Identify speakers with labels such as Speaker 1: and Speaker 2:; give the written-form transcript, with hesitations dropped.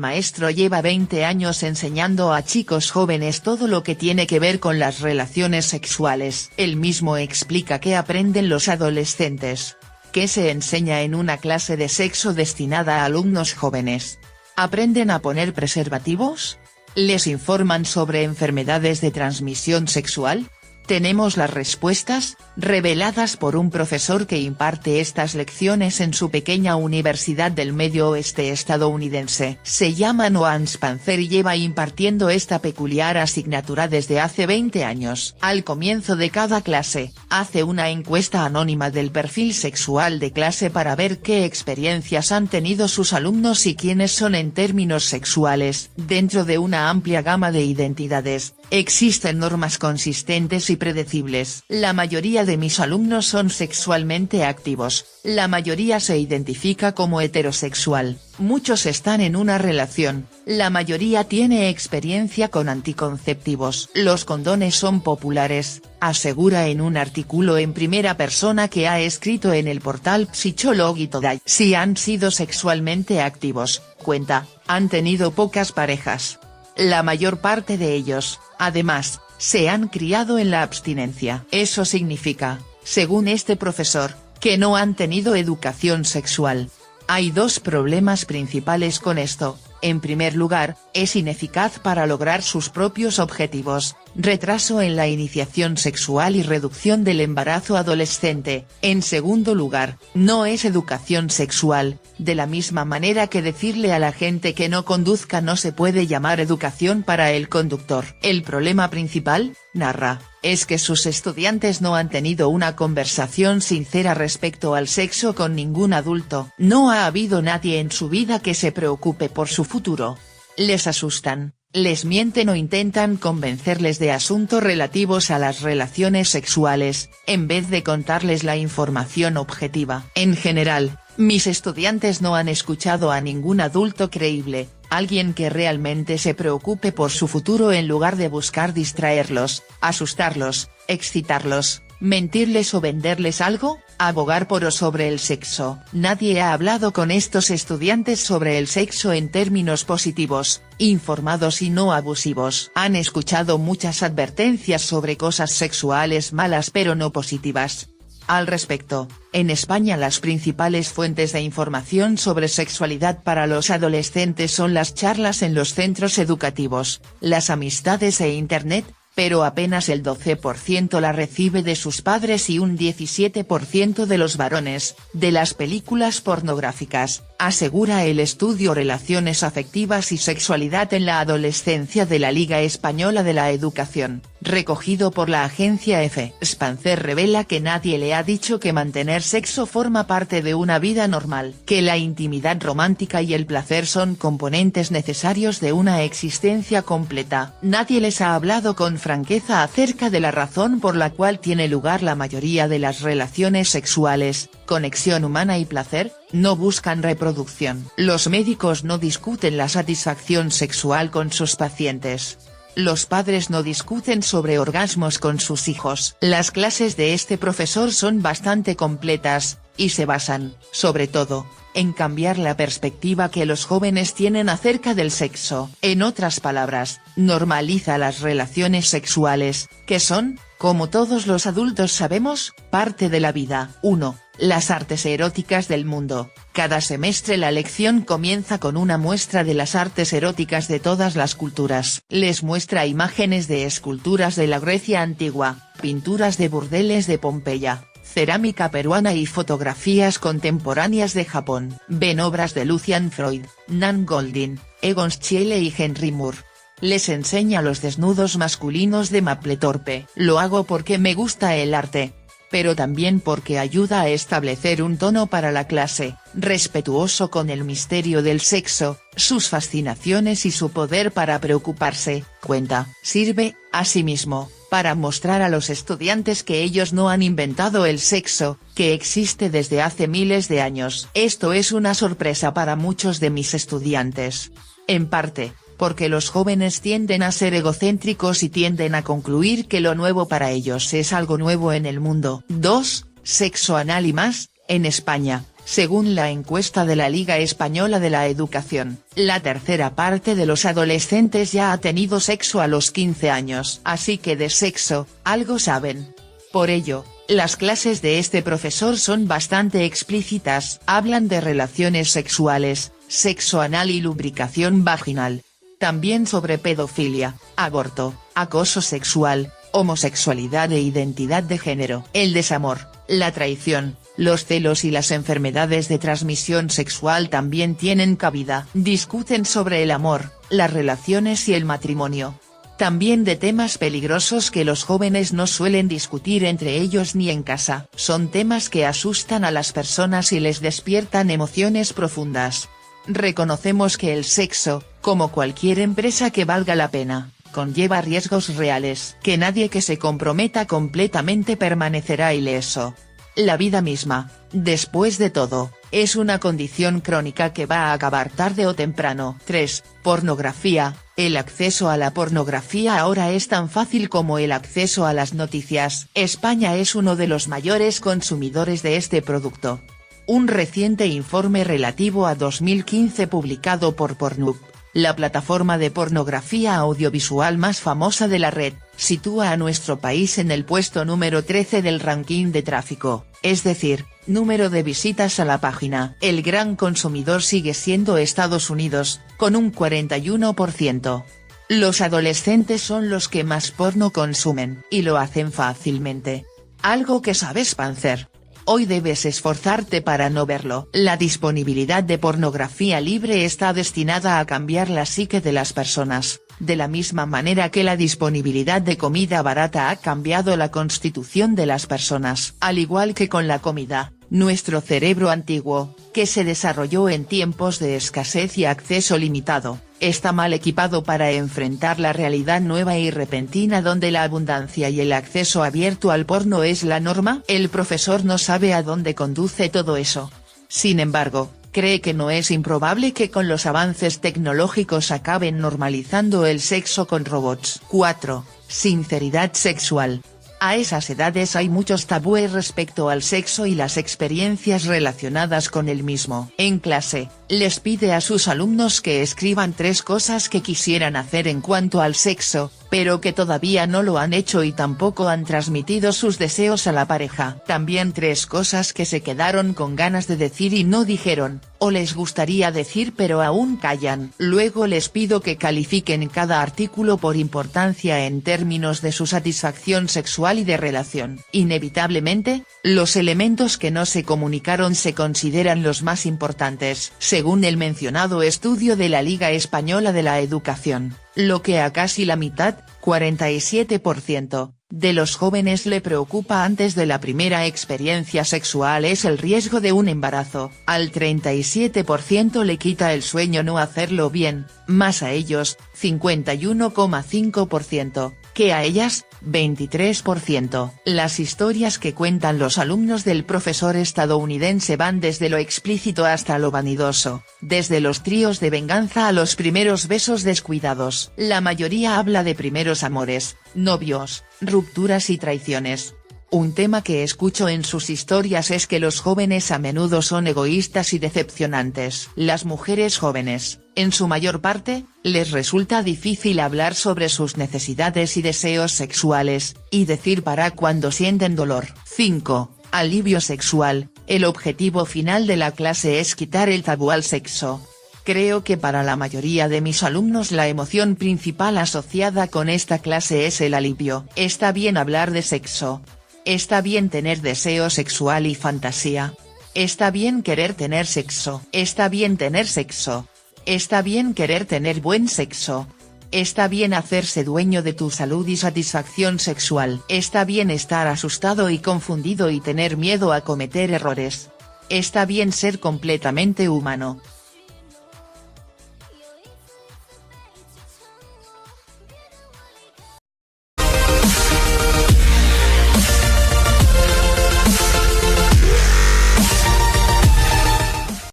Speaker 1: maestro lleva 20 años enseñando a chicos jóvenes todo lo que tiene que ver con las relaciones sexuales. Él mismo explica qué aprenden los adolescentes. ¿Qué se enseña en una clase de sexo destinada a alumnos jóvenes? ¿Aprenden a poner preservativos? ¿Les informan sobre enfermedades de transmisión sexual? Tenemos las respuestas, reveladas por un profesor que imparte estas lecciones en su pequeña universidad del medio oeste estadounidense. Se llama Noah Spencer y lleva impartiendo esta peculiar asignatura desde hace 20 años. Al comienzo de cada clase, hace una encuesta anónima del perfil sexual de clase para ver qué experiencias han tenido sus alumnos y quiénes son en términos sexuales. Dentro de una amplia gama de identidades, existen normas consistentes y predecibles. La mayoría de mis alumnos son sexualmente activos, la mayoría se identifica como heterosexual, muchos están en una relación, la mayoría tiene experiencia con anticonceptivos. Los condones son populares, asegura en un artículo en primera persona que ha escrito en el portal Psychology Today. Si han sido sexualmente activos, cuenta, han tenido pocas parejas. La mayor parte de ellos, además, se han criado en la abstinencia. Eso significa, según este profesor, que no han tenido educación sexual. Hay dos problemas principales con esto. En primer lugar, es ineficaz para lograr sus propios objetivos, retraso en la iniciación sexual y reducción del embarazo adolescente. En segundo lugar, no es educación sexual, de la misma manera que decirle a la gente que no conduzca no se puede llamar educación para el conductor. El problema principal, narra, es que sus estudiantes no han tenido una conversación sincera respecto al sexo con ningún adulto. No ha habido nadie en su vida que se preocupe por su futuro. Les asustan, les mienten o intentan convencerles de asuntos relativos a las relaciones sexuales, en vez de contarles la información objetiva. En general, mis estudiantes no han escuchado a ningún adulto creíble, alguien que realmente se preocupe por su futuro en lugar de buscar distraerlos, asustarlos, excitarlos, mentirles o venderles algo, abogar por o sobre el sexo. Nadie ha hablado con estos estudiantes sobre el sexo en términos positivos, informados y no abusivos. Han escuchado muchas advertencias sobre cosas sexuales malas pero no positivas. Al respecto, en España las principales fuentes de información sobre sexualidad para los adolescentes son las charlas en los centros educativos, las amistades e Internet, pero apenas el 12% la recibe de sus padres y un 17% de los varones, de las películas pornográficas, asegura el estudio Relaciones afectivas y sexualidad en la adolescencia de la Liga Española de la Educación, recogido por la agencia EFE. Spencer revela que nadie le ha dicho que mantener sexo forma parte de una vida normal, que la intimidad romántica y el placer son componentes necesarios de una existencia completa. Nadie les ha hablado con franqueza acerca de la razón por la cual tiene lugar la mayoría de las relaciones sexuales, conexión humana y placer, no buscan reproducción. Los médicos no discuten la satisfacción sexual con sus pacientes. Los padres no discuten sobre orgasmos con sus hijos. Las clases de este profesor son bastante completas, y se basan, sobre todo, en cambiar la perspectiva que los jóvenes tienen acerca del sexo. En otras palabras, normaliza las relaciones sexuales, que son, como todos los adultos sabemos, parte de la vida. 1. Las artes eróticas del mundo. Cada semestre la lección comienza con una muestra de las artes eróticas de todas las culturas. Les muestra imágenes de esculturas de la Grecia antigua, pinturas de burdeles de Pompeya, cerámica peruana y fotografías contemporáneas de Japón. Ven obras de Lucian Freud, Nan Goldin, Egon Schiele y Henry Moore. Les enseña los desnudos masculinos de Mapplethorpe. Lo hago porque me gusta el arte, pero también porque ayuda a establecer un tono para la clase, respetuoso con el misterio del sexo, sus fascinaciones y su poder para preocuparse, cuenta. Sirve, asimismo, para mostrar a los estudiantes que ellos no han inventado el sexo, que existe desde hace miles de años. Esto es una sorpresa para muchos de mis estudiantes. En parte, porque los jóvenes tienden a ser egocéntricos y tienden a concluir que lo nuevo para ellos es algo nuevo en el mundo. 2. Sexo anal y más. En España, Según la encuesta de la Liga Española de la Educación, la tercera parte de los adolescentes ya ha tenido sexo a los 15 años. Así que de sexo, algo saben. Por ello, las clases de este profesor son bastante explícitas, hablan de relaciones sexuales, sexo anal y lubricación vaginal. También sobre pedofilia, aborto, acoso sexual, homosexualidad e identidad de género. El desamor, la traición, los celos y las enfermedades de transmisión sexual también tienen cabida. Discuten sobre el amor, las relaciones y el matrimonio. También de temas peligrosos que los jóvenes no suelen discutir entre ellos ni en casa. Son temas que asustan a las personas y les despiertan emociones profundas. Reconocemos que el sexo, como cualquier empresa que valga la pena, conlleva riesgos reales. Que nadie que se comprometa completamente permanecerá ileso. La vida misma, después de todo, es una condición crónica que va a acabar tarde o temprano. 3. Pornografía. El acceso a la pornografía ahora es tan fácil como el acceso a las noticias. España es uno de los mayores consumidores de este producto. Un reciente informe relativo a 2015 publicado por Pornhub, la plataforma de pornografía audiovisual más famosa de la red, sitúa a nuestro país en el puesto número 13 del ranking de tráfico, es decir, número de visitas a la página. El gran consumidor sigue siendo Estados Unidos, con un 41%. Los adolescentes son los que más porno consumen, y lo hacen fácilmente. Algo que sabes, Panzer. Hoy debes esforzarte para no verlo. La disponibilidad de pornografía libre está destinada a cambiar la psique de las personas, de la misma manera que la disponibilidad de comida barata ha cambiado la constitución de las personas. Al igual que con la comida, nuestro cerebro antiguo, que se desarrolló en tiempos de escasez y acceso limitado, está mal equipado para enfrentar la realidad nueva y repentina donde la abundancia y el acceso abierto al porno es la norma. El profesor no sabe a dónde conduce todo eso. Sin embargo, cree que no es improbable que con los avances tecnológicos acaben normalizando el sexo con robots. 4. Sinceridad sexual. A esas edades hay muchos tabúes respecto al sexo y las experiencias relacionadas con el mismo. En clase, les pide a sus alumnos que escriban 3 cosas que quisieran hacer en cuanto al sexo, pero que todavía no lo han hecho y tampoco han transmitido sus deseos a la pareja. También 3 cosas que se quedaron con ganas de decir y no dijeron, o les gustaría decir pero aún callan. Luego les pido que califiquen cada artículo por importancia en términos de su satisfacción sexual y de relación. Inevitablemente, los elementos que no se comunicaron se consideran los más importantes, según el mencionado estudio de la Liga Española de la Educación, lo que a casi la mitad, 47%, de los jóvenes le preocupa antes de la primera experiencia sexual es el riesgo de un embarazo. Al 37% le quita el sueño no hacerlo bien, más a ellos, 51,5%, que a ellas, 23%. Las historias que cuentan los alumnos del profesor estadounidense van desde lo explícito hasta lo vanidoso, desde los tríos de venganza a los primeros besos descuidados. La mayoría habla de primeros amores, novios, rupturas y traiciones. Un tema que escucho en sus historias es que los jóvenes a menudo son egoístas y decepcionantes. Las mujeres jóvenes, en su mayor parte, les resulta difícil hablar sobre sus necesidades y deseos sexuales, y decir para cuando sienten dolor. 5. Alivio sexual. El objetivo final de la clase es quitar el tabú al sexo. Creo que para la mayoría de mis alumnos la emoción principal asociada con esta clase es el alivio. Está bien hablar de sexo. Está bien tener deseo sexual y fantasía. Está bien querer tener sexo. Está bien tener sexo. Está bien querer tener buen sexo. Está bien hacerse dueño de tu salud y satisfacción sexual. Está bien estar asustado y confundido y tener miedo a cometer errores. Está bien ser completamente humano.